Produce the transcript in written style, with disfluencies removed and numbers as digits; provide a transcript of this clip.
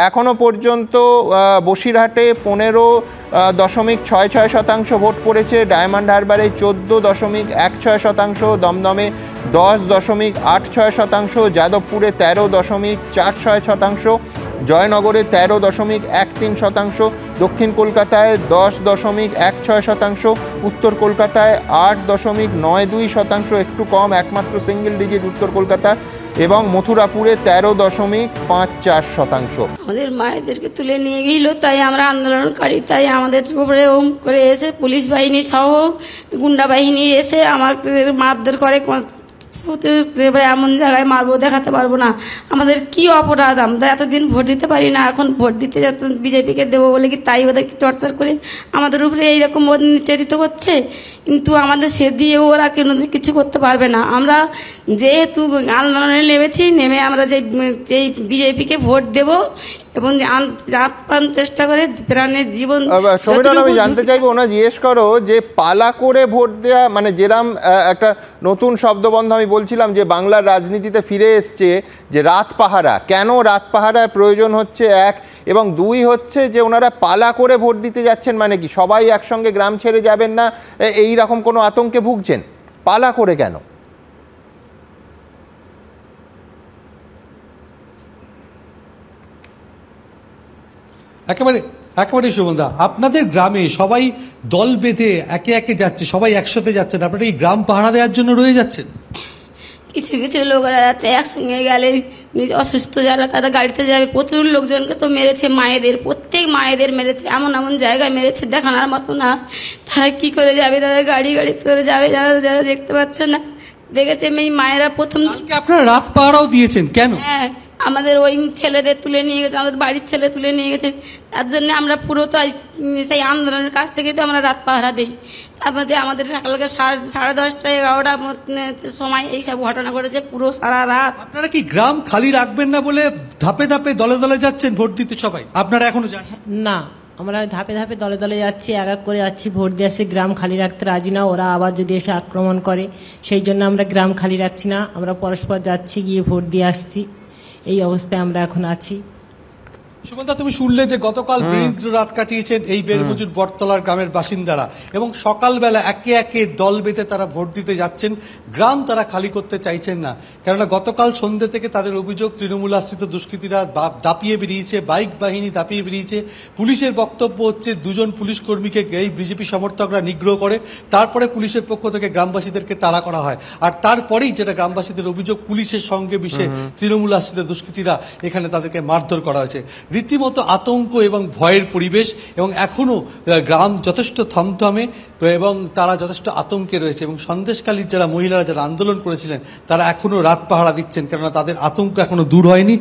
এখনো পর্যন্ত বসিরহাটে 15.66% ভোট পড়েছে, ডায়মন্ড হারবারে 14.16%, দমদমে 10.86%, যাদবপুরে 13.46%, জয়নগরে 13.13%, দক্ষিণ কলকাতায় 10.16%, উত্তর কলকাতায় 8.92%, একটু কম একমাত্র সিঙ্গেল ডিজিট উত্তর কলকাতা, এবং মথুরাপুরে 13.54%। আমাদের মায়েদেরকে তুলে নিয়ে গেল, তাই আমরা আন্দোলনকারী, তাই আমাদের উপরে ওম করে এসে পুলিশ বাহিনী সহ গুন্ডা বাহিনী এসে আমাদের মারধর করে। এমন জায়গায় মারবো, দেখাতে পারবো না আমাদের কি অপরাধ। আমরা এতদিন ভোট দিতে পারি না, এখন ভোট দিতে বিজেপিকে দেবো বলে কি তাই ওদেরকে টর্চার করে আমাদের উপরে এইরকম নির্যাতিত করছে। কিন্তু আমাদের সে দিয়ে ওরা কেন কিছু করতে পারবে না। আমরা যেহেতু আন্দোলনে নেমেছি, নেমে আমরা যেই বিজেপিকে ভোট দেব এবং আপ্রাণ চেষ্টা করে প্রাণের জীবন। আমি জানতে চাইবো, ওনা জিজ্ঞেস করো যে পালা করে ভোট দেওয়া, মানে যেরাম একটা নতুন শব্দবন্ধ আমি বলছিলাম যে বাংলার রাজনীতিতে ফিরে এসছে, যে রাত পাহারা, কেন রাত পাহারার প্রয়োজন হচ্ছে এক, এবং দুই হচ্ছে যে ওনারা পালা করে ভোট দিতে যাচ্ছেন, মানে কি সবাই একসঙ্গে গ্রাম ছেড়ে যাবেন না, এই রকম কোনো আতঙ্কে ভুগছেন? পালা করে কেন? একেবারে সুমনদা, আপনাদের গ্রামে সবাই দল বেঁধে একে একে যাচ্ছে, সবাই একসাথে যাচ্ছেন, আপনারা এই গ্রাম পাহারা দেওয়ার জন্য রয়ে যাচ্ছেন? কিছু কিছু লোকেরা যাচ্ছে একসঙ্গে গেলে, অসুস্থ যারা তারা গাড়িতে যাবে। প্রচুর লোকজনকে তো মেরেছে, মায়েদের, প্রত্যেক মায়েদের মেরেছে, এমন এমন জায়গায় মেরেছে দেখানোর মতো না। তারা কি করে যাবে, তাদের গাড়ি করে যাবে, যারা যারা দেখতে পাচ্ছে না। দেখেছে এই মায়েরা প্রথম। আপনারা রাত পাহারাও দিয়েছেন কেন? হ্যাঁ, আমাদের ওই ছেলেদের তুলে নিয়ে গেছে, আমাদের বাড়ির ছেলে তুলে নিয়ে গেছে, তার জন্য আমরা পুরো তো সেই আন্দোলনের কাছ থেকে তো আমরা রাত পাহারা দিই। তারপরে আমাদের সকালকে 10:30 11টা সময় এইসব ঘটনা ঘটেছে, পুরো সারা রাত। আপনারা কি গ্রাম খালি রাখবেন না বলে ধাপে ধাপে দলে দলে যাচ্ছেন ভোট দিতে সবাই? আপনারা এখনো যান না? আমরা ধাপে ধাপে দলে দলে যাচ্ছি, এক এক করে যাচ্ছি, ভোট দিয়ে আসছি। গ্রাম খালি রাখতে রাজি না, ওরা আবার যদি এসে আক্রমণ করে, সেই জন্য আমরা গ্রাম খালি রাখছি না, আমরা পরস্পর যাচ্ছি, গিয়ে ভোট দিয়ে আসছি। এই অবস্থায় আমরা এখন আছি। সুমনদা, তুমি শুনলে যে গতকাল বীরেন্দ্র রাত কাটিয়েছেন এই বেরমজুর বটতলার গ্রামের বাসিন্দারা, এবং সকালবেলা একে একে দল বেঁধে তারা ভোট দিতে যাচ্ছেন। গ্রাম তারা খালি করতে চাইছেন না, কেননা গতকাল সন্ধ্যে থেকে তাদের অভিযোগ তৃণমূল আশ্রিত দুষ্কৃতীরা দাপিয়ে বেরিয়েছে, বাইক বাহিনী দাপিয়ে বেরিয়েছে। পুলিশের বক্তব্য হচ্ছে 2জন পুলিশ কর্মীকে এই বিজেপি সমর্থকরা নিগ্রহ করে, তারপরে পুলিশের পক্ষ থেকে গ্রামবাসীদেরকে তাড়া করা হয়। আর তারপরেই যেটা গ্রামবাসীদের অভিযোগ, পুলিশের সঙ্গে মিশে তৃণমূল আশ্রিত দুষ্কৃতীরা এখানে তাদেরকে মারধর করা হয়েছে। রীতিমতো আতঙ্ক এবং ভয়ের পরিবেশ, এবং এখনো গ্রাম যথেষ্ট থমথমে এবং তারা যথেষ্ট আতঙ্কে রয়েছে। এবং সন্দেশখালীর যারা মহিলারা যারা আন্দোলন করেছিলেন তারা এখনো রাত পাহারা দিচ্ছেন, কেননা তাদের আতঙ্ক এখনো দূর হয়নি।